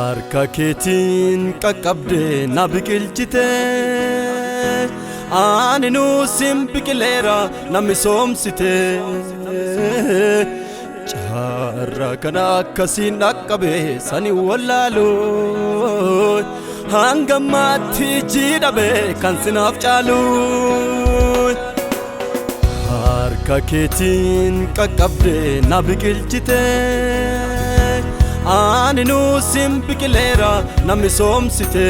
harka keetiin qaqqabdee na biqilchite ani nu sim biqileera na misoomsite carra kana akkasiin dhaqqabe sani wallaalu hangammaatti jiidhabe kan sinaaf caalu harka keetiin qaqqabdee na biqilchite ani nu sim biqileera na misoomsite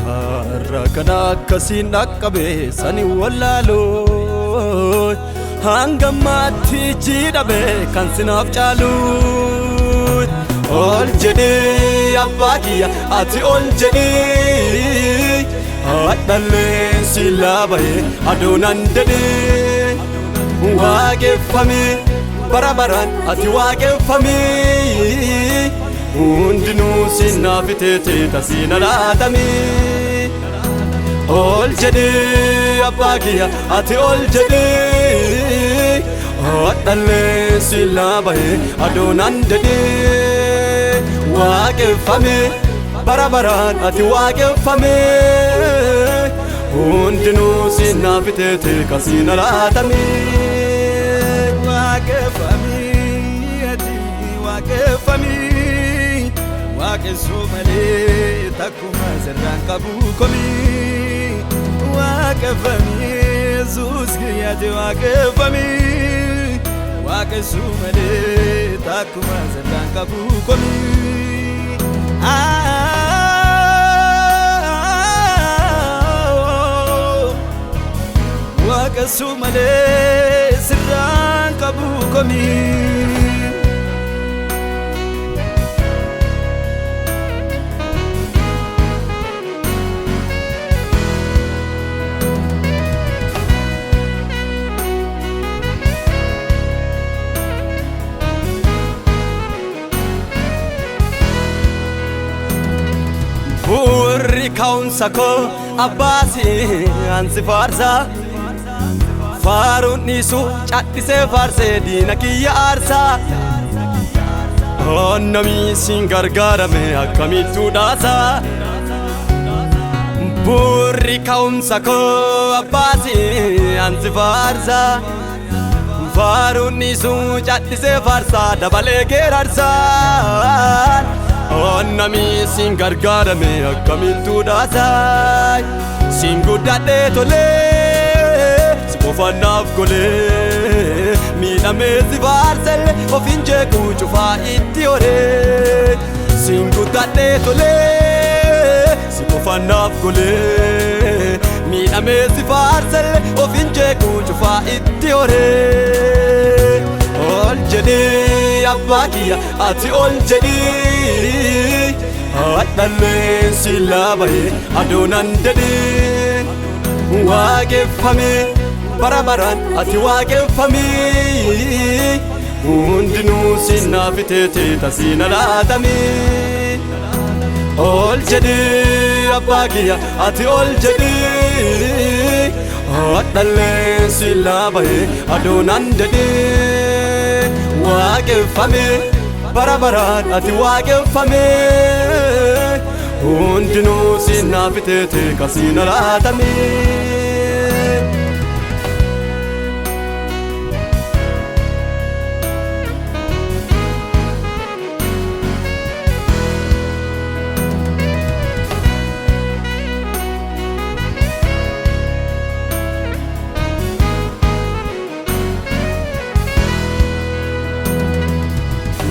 carra kana akkasiin dhaqqabe sani wallaalu hangammaatti jiidhabe kan sinaaf caalu ol jedhee abbaa kiyya ati ol jedhee hadhallee silaa bahee adoonan dedhee waaqeffame bara baraan ati waaqeffame hundinuu sinnaaf teete tasiina laatame ol jedhee abbaa kiyya ati ol jedhee hadhallee silaa bahee adoonan dedhee waaqeffame bara baraan ati waaqeffame hundinuu sinnaaf teete tasiina laatame waaqeffame ati waaqeffame waaqessuu malee takkuma sirraan qabu komii waaqeffame Yesuus kiyyaati waaqeffame waaqessuu malee takkuma sirraan qabu komii waaqessuu malee sirraan qabu komii burri kaunsa ko abbasi ansi farsa farun nisu chattise farse dina kiyya arsa onnami sin gargarame akamitu dasa burri kaunsa ko abbasi ansi farsa farun nisu chattise farsa dabale gerarsa onnami sin gargarame akkamittu daasay sin guddadhe tole si qofannaaf gole miidhamee si faarselle ofin jeequ cufaa itti hore sin guddadhe tole si qofannaaf gole miidhamee si faarselle ofin jeequ cufaa itti hore ol jedhee abbaa kiyya ati ol jedhee hadhallee silaa bahee adoonan dedhee waaqeffame bara baraan ati waaqeffame hundinuu sinnaaf teete tasiina laatame ol jedhee abbaa kiyya ati ol jedhee hadhallee silaa bahee adoonan dedhee waaqeffame bara baraan ati waaqeffame hundinuu sinnaaf teete tasiina laatame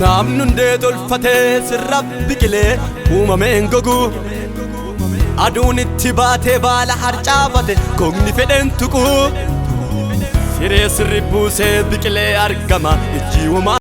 namni hundee tolfatee sirra biqilee uumameen gogu aduun itti baatee baala harcaafate gogni fedhen tuqu siree sirri buusee biqilee argama ijji uumaa